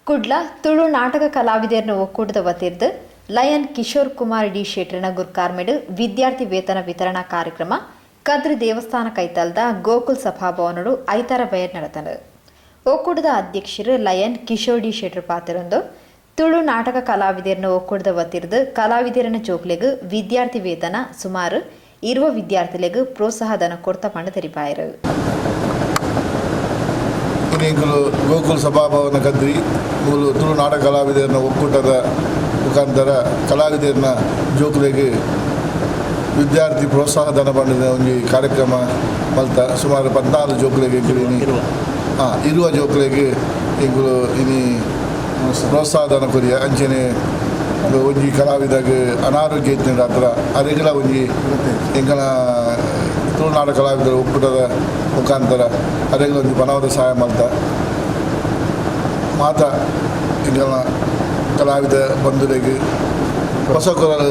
ಕುಡ್ಲ ತುಳು ನಾಟಕ ಕಲಾವಿದರನ್ನು ಒಕ್ಕೂಟದ ವತಿರ್ದು ಲಯನ್ ಕಿಶೋರ್ ಕುಮಾರ್ ಡಿ ಶೆಟ್ರನ ಗುರ್ಕಾರ್ಮೆಡ್ ವಿದ್ಯಾರ್ಥಿ ವೇತನ ವಿತರಣಾ ಕಾರ್ಯಕ್ರಮ ಕದ್ರಿ ದೇವಸ್ಥಾನ ಕೈತಲ್ದ ಗೋಕುಲ್ ಸಭಾಭವನಡು ಐತಾರ ಬಯರ್ ನಡೆತನು. ಒಕ್ಕೂಟದ ಅಧ್ಯಕ್ಷರು ಲಯನ್ ಕಿಶೋರ್ ಡಿ ಶೆಟ್ರ್ ಪಾತ್ರರೊಂದು ತುಳು ನಾಟಕ ಕಲಾವಿದರನ್ನು ಒಕ್ಕೂಟದ ವತಿರ್ದು ಕಲಾವಿದರನ ಜೋಕ್ಲೆಗ್ ವಿದ್ಯಾರ್ಥಿ ವೇತನ ಸುಮಾರು 20 ವಿದ್ಯಾರ್ಥಿಗಳಿಗೆ ಪ್ರೋತ್ಸಾಹ ಧನ ಕೊಡ್ತಾ ಪಂಡ ತೆರಿಪಾಯರು. ಗೋಕುಲ್ ಸಭಾಭವನ ಕದ್ರಿ ಮೂಲು ತುಳು ನಾಟಕ ಕಲಾವಿದರನ ಒಕ್ಕೂಟದ ಮುಖಾಂತರ ಕಲಾವಿದರನ ಜೋಕ್ಲೆಗೆ ವಿದ್ಯಾರ್ಥಿ ಪ್ರೋತ್ಸಾಹ ಧನ ಪಂಡದ ಒಂದು ಕಾರ್ಯಕ್ರಮ ಮಲ್ತ ಸುಮಾರು 14 ಜೋಕ್ಲೆಗೆ ಇರುವ ಜೋಕ್ಲೆಗೆ ಈಗಲೂ ಇನಿ ಪ್ರೋತ್ಸಾಹ ಧನ ಕೊರಿಯ ಅಂಚನೆ ಒಂಜಿ ಕಲಾವಿದಾಗ ಅನಾರೋಗ್ಯ ಇತ್ತಿನ ಹತ್ರ ಅರೆಗಳ ಒಂಜಿ ಎಂಕನ ತುಳು ನಾಟಕ ಕಲಾವಿದರ ಒಕ್ಕೂಟದ ಮುಖಾಂತರ ಅರೆಗಳ ಒಂದು ಬನವದ ಸಹಾಯ ಮಾಡ್ತ ಮಾತ ಎಂಕನ ಕಲಾವಿದ ಬಂಧುಗಳಿಗೆ ಹೊಸ ಕೊರಲ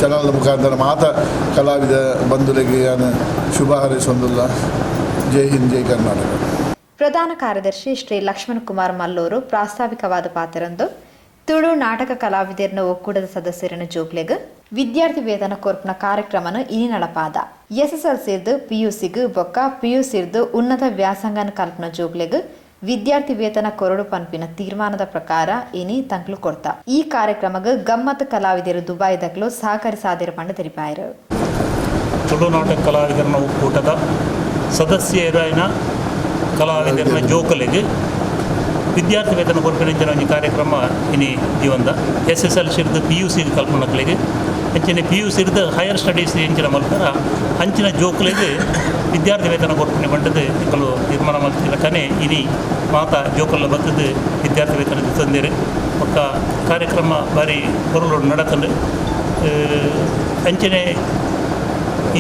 ಚಾನಲ್ ಮುಖಾಂತರ ಮಾತ ಕಲಾವಿದ ಬಂಧುಗಳಿಗೆ ನಾನು ಶುಭ ಹಾರೈಸೊಂದಿಲ್ಲ. ಜೈ ಹಿಂದ್, ಜೈ ಕರ್ನಾಟಕ. ಪ್ರಧಾನ ಕಾರ್ಯದರ್ಶಿ ಶ್ರೀ ಲಕ್ಷ್ಮಣ್ ಕುಮಾರ್ ಮಲ್ಲೂರು ಪ್ರಾಸ್ತಾವಿಕವಾದ ಪಾತ್ರರಂದು ತುಳು ನಾಟಕ ಕಲಾವಿದರನ ಒಕ್ಕೂಟದ ಸದಸ್ಯರನ್ನು ಜೋಗ್ಲೆಗ್ ವಿದ್ಯಾರ್ಥಿ ವೇತನ ಕೊರ್ಪನ ಕಾರ್ಯಕ್ರಮನ ಇನಿ ನಡಪಾದ. SSLC PUCಗ್ ಬೊಕ್ಕ PUC ಉನ್ನತ ವ್ಯಾಸಂಗನ ಕಲ್ಪನ ಜೋಗ್ಲೆಗ್ ವಿದ್ಯಾರ್ಥಿ ವೇತನ ಕೊರಡು ಪಂಪಿನ ತೀರ್ಮಾನದ ಪ್ರಕಾರ ಇನಿ ತಂಕ್ಲು ಕೊಡ್ತ. ಈ ಕಾರ್ಯಕ್ರಮಗ್ ಗಮ್ಮತ್ ಕಲಾವಿದರು ದುಬೈದಕ್ಲು ಸಹಕರಿಸಾದಿರ ಪಂಡ ತೆರಿಪಾಯರು. ತುಳು ನಾಟಕ ಕಲಾವಿದರನ ಒಕ್ಕೂಟದ ಸದಸ್ಯರಿನ ಕಲಾವಿದರನ ಜೋಕಲೆಗೆ ವಿದ್ಯಾರ್ಥಿ ವೇತನ ಕೊರಪಿನ ಒಂದು ಕಾರ್ಯಕ್ರಮ ಇನಿ ಜೀವಂದ SSLC PUC ಕಲ್ಪನಕ್ಲೆಗೆ ಅಂಚಿನ PUC ಹೈಯರ್ ಸ್ಟಡೀಸ್ ಎಂಚಿನ ಮಲ್ಪರ ಅಂಚಿನ ಜೋಕಲೆಗೆ ವಿದ್ಯಾರ್ಥಿ ವೇತನ ಕೊರಪಿನ ಬಂಡದು ಇಂಕಲು ತೀರ್ಮಾನ ಮಾಡ್ತಿಲ್ಲ ಕನೆ ಇನಿ ಮಾತ ಜೋಕಲ್ಲ ಬರ್ತದೆ ವಿದ್ಯಾರ್ಥಿ ವೇತನ ತಂದಿರು ಒಕ್ಕ ಕಾರ್ಯಕ್ರಮ ಬಾರಿ ಹೊರಲು ನಡತಂಡು ಅಂಚನೆ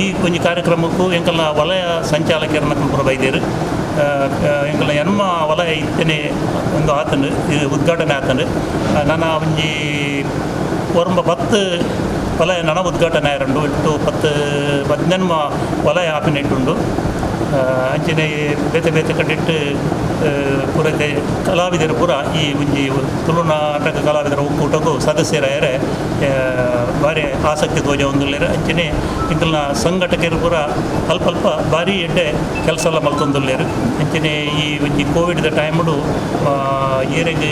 ಈ ಒಂದು ಕಾರ್ಯಕ್ರಮಕ್ಕೂ ಎಂಕಲ್ನ ವಲಯ ಸಂಚಾಲಕರನ್ನ ಕೂಡ ಬೈದೇರು ಎಂಕಲ್ನ ಎನ್ಮ ವಲಯ ಇತ್ತನೆ ಒಂದು ಆತಂಡು ಇದು ಉದ್ಘಾಟನೆ ಆತಂಡು ನನ್ನ ಒಂಜಿ ಒರಂಬ 10 ವಲಯ ನನ ಉದ್ಘಾಟನೆ ಆಯರಂಡು ಇಟ್ಟು 10 ವಲಯ ಆಪಿನ ಇಟ್ಟುಂಡು ಅಂಚನೆ ಬೇತೆ ಬೇತೆ ಕಟ್ಟಿಟ್ಟು ಪೂರೈತೆ ಕಲಾವಿದರು ಪೂರ ಈ ಒಂಜಿ ತುಳು ನಾಟಕ ಕಲಾವಿದರ ಒಕ್ಕೂಟಕ್ಕೂ ಸದಸ್ಯರಾಯರೆ ಭಾರಿ ಆಸಕ್ತಿ ತೋಜ ಹೊಂದಿಲ್ಲೇರು ಅಂಚನೆ ಇಂಕಲ್ನ ಸಂಘಟಕರು ಪೂರ ಅಲ್ಪ ಭಾರಿ ಎಡ್ಡೆ ಕೆಲಸ ಎಲ್ಲ ಮಲ್ತೊಂದಿಲ್ಲೇರು ಅಂಚನೆ ಈ ಒಂಜಿ ಕೋವಿಡ್ದ ಟೈಮಡು ಏರೆಗೆ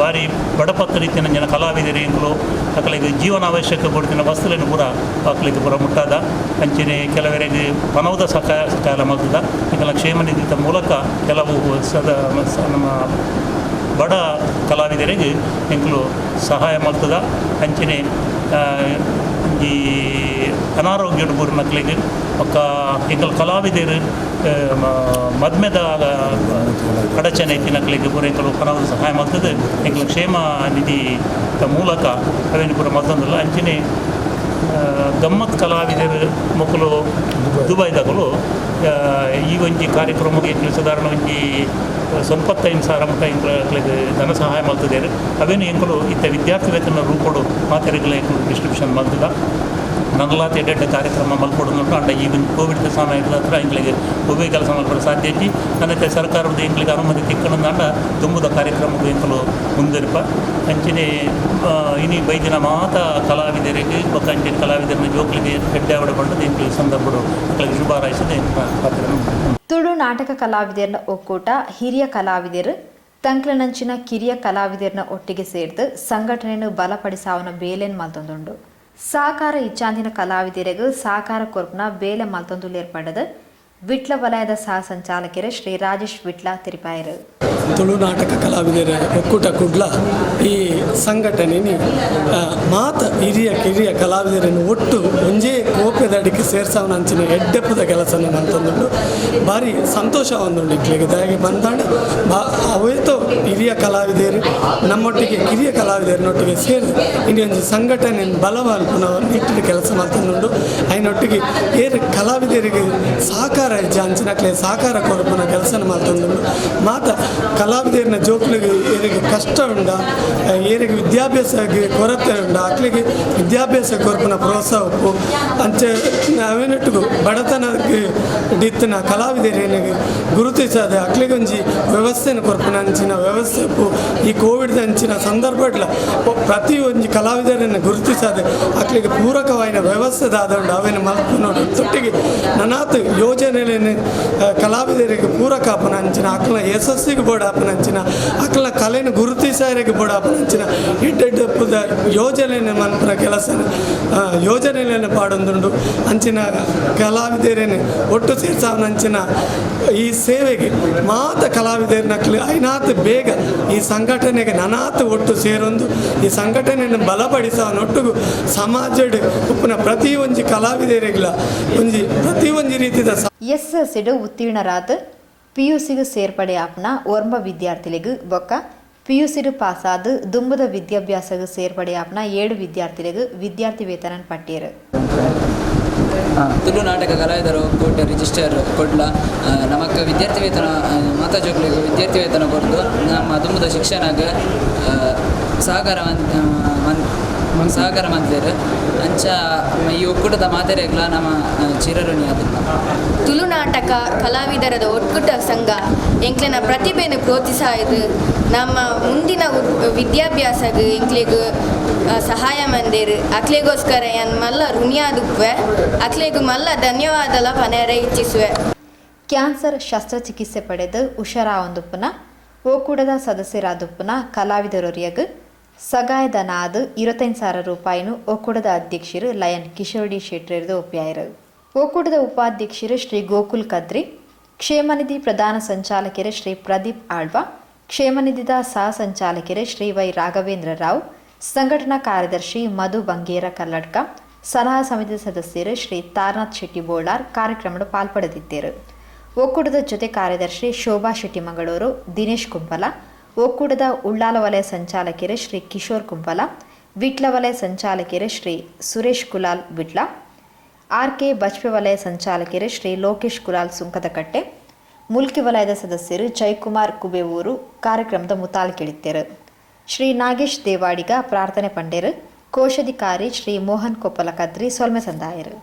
ಭಾರಿ ಬಡಪತ್ತ ರೀತಿಯ ಜನ ಕಲಾವಿದರು ಎಂಕಲು ಅಕ್ಕಳಿಗೆ ಜೀವನ ಅವಶ್ಯಕ ಕೊಡ್ತಿನ ವಸ್ತುಗಳನ್ನು ಪೂರ ಅಕ್ಕಳಿಗೆ ಪೂರ ಮುಟ್ಟಾದ ಅಂಚನೆ ಕೆಲವರಿಗೆ ಪನವದ ಸಕಾಲ ಮಾಡ್ತದ ಇಂಕಲ ಕ್ಷೇಮ ನಿಧಿ ಮೂಲಕ ಕೆಲವು ನಮ್ಮ ಬಡ ಕಲಾವಿದರಿಗೆ ಎಂಕಲು ಸಹಾಯ ಮಾಡ್ತದ ಅಂಚನೆ ಈ ಅನಾರೋಗ್ಯದ ಪೂರ ಮಕ್ಕಳಿಗೆ ಒಕ್ಕ ಎಂಕಲ್ ಕಲಾವಿದರು ಮದ್ಮೆದ ಅಡಚಣೆ ಐತಿ ನಕ್ಕಲಿಗೆ ಪೂರ ಎಂಕಲು ಪನವದ ಸಹಾಯ ಮಾಡ್ತದೆ ಎಂಕಲ ಕ್ಷೇಮ ನಿಧಿ ಮೂಲಕ ಅವೇನು ಪೂರ ಮತ್ತೊಂದಿಲ್ಲ ಅಂಚನೆ ಗಮ್ಮತ್ ಕಲಾವಿದರು ಮಕ್ಕಳು ದುಬೈದಾಗಲು ಈ ಒಂಜಿ ಕಾರ್ಯಕ್ರಮಕ್ಕೆ ಸಾಧಾರಣ ಒಂಜಿ 25,000 ಮಟ್ಟ ಎಂಕಲಿಗೆ ಧನ ಸಹಾಯ ಮಾಡ್ತಿದ್ದಾರೆ. ಅವೇನು ಎಂಕಲು ಇತ್ತ ವಿದ್ಯಾರ್ಥಿ ವೇತನ ರೂಪಡು ಮಾತೆರೆಗಳ ಎಂಕಲು ಡಿಸ್ಟ್ರಿಬ್ಯೂಷನ್ ಮಾಡ್ತದ ನಂಗಲಾತ ಎಡ್ಡೆ ಕಾರ್ಯಕ್ರಮ ಮಲ್ಕೊಡುಂಟು ಅಂಡ ಈ ಒಂದು ಕೋವಿಡ್ ಸಮಯದ ಹತ್ರ ಎಂಗಳಿಗೆ ಒಬ್ಬೇ ಕೆಲಸ ಮಲ್ಪಡ ಸಾಧ್ಯ ಐತಿ ಅನ್ನಕ್ಕೆ ಸರ್ಕಾರದ ಎಂಗಳಿಗೆ ಅನುಮತಿ ತಿಕ್ಕಣದ ಅಂಡ ತುಂಬುದ ಕಾರ್ಯಕ್ರಮಕ್ಕೆ ಎಂಕಲು ಮುಂದಿರ್ಪ ಅಂಚನೆ ಇನಿ ಬೈದಿನ ಮಾತ ಕಲಾವಿದರಿಗೆ ಒಕ್ಕ ಅಂಚಿನ ಕಲಾವಿದರನ್ನ ಜೋಕ್ಲಿಗೆ ಎಡ್ಡೆ ಆವಡ ಬಂಡದ ಎಂಗಳಿಗೆ ಸಂದರ್ಭಗಳು ಎಂಗಳಿಗೆ ಶುಭ ಹಾರೈಸದೆ ಪಾತ್ರ. ತುಳು ನಾಟಕ ಕಲಾವಿದರನ ಒಕ್ಕೂಟ ಹಿರಿಯ ಕಲಾವಿದರು ತಂಕ್ಲನಂಚಿನ ಕಿರಿಯ ಕಲಾವಿದರನ ಒಟ್ಟಿಗೆ ಸೇರ್ದು ಸಂಘಟನೆಯನ್ನು ಬಲಪಡಿಸಾವನ ಬೇಲೆನ್ ಮಲ್ತೊಂದುಂಡು. ಸಹಕಾರ ಇಚ್ಛಾಂದಿನ ಕಲಾವಿದರಿಗೂ ಸಹಕಾರ ಕೊರ್ಪನ ಬೇಲೆ ಮಲ್ತೊಂದು ಏರ್ಪಡದು ವಿಟ್ಲ ವಲಯದ ಸಹ ಸಂಚಾಲಕರು ಶ್ರೀ ರಾಜೇಶ್ ವಿಟ್ಲ ತಿರುಪಾಯರು. ತುಳು ನಾಟಕ ಕಲಾವಿದರ ಒಕ್ಕೂಟ ಕುಡ್ಲ ಈ ಸಂಘಟನೆ ಮಾತ ಹಿರಿಯ ಕಿರಿಯ ಕಲಾವಿದರನ್ನು ಒಟ್ಟು ಒಂಜೇ ಕೋಪದ ಅಡಿಕೆ ಸೇರ್ಸವನ ಅಂಚಿನ ಎಡ್ಡೆಪ್ಪದ ಕೆಲಸ ಅಂತಂದು ಭಾರಿ ಸಂತೋಷ ಒಂದುಂಡು ಇಕ್ಲಿಗೆ ಹಾಗೆ ಬಂದಾಂಡು ಅವತ್ತು ಹಿರಿಯ ಕಲಾವಿದರು ನಮ್ಮೊಟ್ಟಿಗೆ ಕಿರಿಯ ಕಲಾವಿದರನೊಟ್ಟಿಗೆ ಸೇರಿ ಇಲ್ಲಿ ಒಂದು ಸಂಘಟನೆಯನ್ನು ಬಲವಾಲ್ಪುನ ಇಟ್ಟಿನ ಕೆಲಸ ಮಾಡ್ತಂದುಂಡು അതിനൊಟ್ಟಿಗೆ ಏರು ಕಲಾವಿದರಿಗೆ ಸಹಕಾರ ಇಜ್ಜ ಅಂಚಿನಕ್ಲೆ ಸಾಕಾರ ಕೊರಪನ ಕೆಲಸನ ಮಾಡ್ತಂದು ಮಾತ ಕಲಾವಿದರಿನ ಜೋಕ್ಲಿಗೆ ಏರಿಗೆ ಕಷ್ಟ ಉಂಡ ಏರಿಗೆ ವಿದ್ಯಾಭ್ಯಾಸಕ್ಕೆ ಕೊರತೆ ಉಂಡ ಅಕ್ಲಿಗೆ ವಿದ್ಯಾಭ್ಯಾಸ ಕೊರಪನ ಪ್ರೋತ್ಸಾಹ ಉಪ್ಪು ಅಂಚೆ ಅವೇನಟ್ಟಿಗೂ ಬಡತನಕ್ಕೆ ಡಿತ್ತಿನ ಕಲಾವಿದರೇನಿಗೆ ಗುರುತಿಸದೆ ಅಕ್ಲಿಗೆ ಒಂಜಿ ವ್ಯವಸ್ಥೆನ ಕೊರಪನ ಅಂಚಿನ ವ್ಯವಸ್ಥೆ ಉಪ್ಪು ಈ ಕೋವಿಡ್ ಅಂಚಿನ ಸಂದರ್ಭಡ್ಲ ಪ್ರತಿ ಒಂಜಿ ಕಲಾವಿದರನ್ನು ಗುರುತಿಸದೆ ಅಕ್ಲಿಗೆ ಪೂರಕವಾದ ವ್ಯವಸ್ಥೆ ಆದೊಂಡು ಅವೇನು ಮಲ್ಪು ನೋಡಿ ತೊಟ್ಟಿಗೆ ನನಾತ್ ಯೋಜನೆಲೇನೆ ಕಲಾವಿದರಿಗೆ ಪೂರಕ ಆಪನ ಅಂಚಿನ ಅಕ್ಲ ಯಶಸ್ಸಿಗೆ ಬೋಡ ಆಪನ ಅಂಚಿನ ಅಕ್ಲ ಕಲೆನ ಗುರುತಿಸರಿಗೆ ಬೋಡ ಆಪನ ಅಂಚಿನ ಇಡ್ಡೆಡ್ಡಪ್ಪದ ಯೋಜನೆನೆ ಮನ್ಪುನ ಕೆಲಸ ಯೋಜನೆಲೇನೆ ಪಾಡೊಂದುಂಡು ಅಂಚಿನ ಕಲಾವಿದರೇನೆ ಒಟ್ಟು ಸೇರ್ಸಾವನ ಅಂಚಿನ ಈ ಸೇವೆಗೆ ಮಾತ ಕಲಾವಿದರನಕ್ಲಿ ಐನಾತ್ ಬೇಗ ಈ ಸಂಘಟನೆಗೆ ನನಾತ್ ಒಟ್ಟು ಸೇರೊಂದು ಈ ಸಂಘಟನೆಯನ್ನು ಬಲಪಡಿಸವನೊಟ್ಟಿಗೂ ಸಮಾಜಡ್ ಉಪ್ಪುನ ಪ್ರತಿ ಒಂಜಿ ಕಲಾವಿದರಿಗಳ ಒಂಜಿ ಪ್ರತಿ ಒಂಜಿ ರೀತಿಯ ಎಸ್ಎಸ್ಸಿಡು ಉತ್ತೀರ್ಣರಾದ ಪಿಯುಸಿಗೆ ಸೇರ್ಪಡೆ ಆಪ್ನ ಓರ್ಮ ವಿದ್ಯಾರ್ಥಿಗಳಿಗೂ ಬೊಕ್ಕ ಪಿಯುಸಿಡು ಪಾಸಾದ ದುಂಬದ ವಿದ್ಯಾಭ್ಯಾಸಗೆ ಸೇರ್ಪಡೆ ಆಪ್ನ 7 ವಿದ್ಯಾರ್ಥಿಗಳಿಗೂ ವಿದ್ಯಾರ್ಥಿ ವೇತನ ಪಟ್ಟಿಯರು ತುಳು ನಾಟಕ ಕಲಾವಿದರ ಒಕ್ಕೂಟ ರಿಜಿಸ್ಟರ್ ಕೊಡ್ಲ ನಮಕ್ ವಿದ್ಯಾರ್ಥಿ ವೇತನ ಮಾತಾ ಜೋಕ್ಲಿಗೆ ವಿದ್ಯಾರ್ಥಿ ವೇತನ ಕೊಡ್ದು ನಮ್ಮ ದುಂಬದ ಶಿಕ್ಷಣಕ್ಕೆ ಸಹಕಾರ ಮಂತ್ರಿರು ಅಂಚ ಈ ಒಕ್ಕೂಟದ ಮಾತೆರೆಗ್ಲ ನಮ್ಮ ಚಿರಋಣಿ ಅದು ತುಳು ನಾಟಕ ಕಲಾವಿದರದ ಒಕ್ಕೂಟ ಸಂಘ ಎಂಕ್ಲೆನ ಪ್ರತಿಭೆಯನ್ನು ಪ್ರೋತ್ಸಾಹಿದು ನಮ್ಮ ಮುಂದಿನ ವಿದ್ಯಾಭ್ಯಾಸಕ್ಕೆ ಎಂಕ್ಲೆಗೂ ಸಹಾಯ ಮಂದಿರು ಅಕ್ಲೆಗೋಸ್ಕರ ಏನು ಮಲ್ಲ ಋಣಿಯಾದುವೆ ಅಕ್ಲೆಗೂ ಮಲ್ಲ ಧನ್ಯವಾದಲ ಪನೆರೆ ಇಚ್ಛಿಸುವೆ. ಕ್ಯಾನ್ಸರ್ ಶಸ್ತ್ರಚಿಕಿತ್ಸೆ ಪಡೆದು ಹುಷಾರಾವಂದುಪ್ಪನ ಒಕ್ಕೂಟದ ಸದಸ್ಯರಾದುಪ್ಪನ ಕಲಾವಿದರೊರಿಯಗ್ ಸಗಾಯಧನ ಆದ 25,000 ರೂಪಾಯಿನು ಒಕ್ಕೂಟದ ಅಧ್ಯಕ್ಷರು ಲಯನ್ ಕಿಶೋರ್ ಡಿ ಶೆಟ್ಟಿ ಒಪ್ಪಿಯಾರು. ಒಕ್ಕೂಟದ ಉಪಾಧ್ಯಕ್ಷರು ಶ್ರೀ ಗೋಕುಲ್ ಕದ್ರಿ, ಕ್ಷೇಮನಿಧಿ ಪ್ರಧಾನ ಸಂಚಾಲಕರು ಶ್ರೀ ಪ್ರದೀಪ್ ಆಳ್ವಾ, ಕ್ಷೇಮನಿಧಿದ ಸಹ ಸಂಚಾಲಕರು ಶ್ರೀ ವೈ ರಾಘವೇಂದ್ರ ರಾವ್, ಸಂಘಟನಾ ಕಾರ್ಯದರ್ಶಿ ಮಧು ಬಂಗೇರ ಕಲ್ಲಡ್ಕ, ಸಲಹಾ ಸಮಿತಿ ಸದಸ್ಯರು ಶ್ರೀ ತಾರನಾಥ್ ಶೆಟ್ಟಿ ಬೋಳಾರ್ ಕಾರ್ಯಕ್ರಮದ ಪಾಲ್ಪಡೆದಿದ್ದರು. ಒಕ್ಕೂಟದ ಜೊತೆ ಕಾರ್ಯದರ್ಶಿ ಶೋಭಾ ಶೆಟ್ಟಿ ಮಂಗಳೂರು, ದಿನೇಶ್ ಕುಂಪಲ, ಒಕ್ಕೂಟದ ಉಳ್ಳಾಲ ವಲಯ ಸಂಚಾಲಕರು ಶ್ರೀ ಕಿಶೋರ್ ಕುಂಪಲ, ವಿಟ್ಲ ವಲಯ ಸಂಚಾಲಕರು ಶ್ರೀ ಸುರೇಶ್ ಕುಲಾಲ್ ವಿಟ್ಲ, ಆರ್ಕೆ ಬಜ್ಪೆ ವಲಯ ಸಂಚಾಲಕರು ಶ್ರೀ ಲೋಕೇಶ್ ಕುಲಾಲ್ ಸುಂಕದಕಟ್ಟೆ, ಮುಲ್ಕಿ ವಲಯದ ಸದಸ್ಯರು ಜಯಕುಮಾರ್ ಕುಬೇವೂರು ಕಾರ್ಯಕ್ರಮದ ಮುತಾಲ್ಕಿಳಿದ್ದರು. ಶ್ರೀ ನಾಗೇಶ್ ದೇವಾಡಿಗ ಪ್ರಾರ್ಥನೆ ಪಂಡೇರು, ಕೋಶಾಧಿಕಾರಿ ಶ್ರೀ ಮೋಹನ್ ಕೊಪ್ಪಲ ಕದ್ರಿ ಸೊಲ್ಮೆ ಸಂದಾಯರು.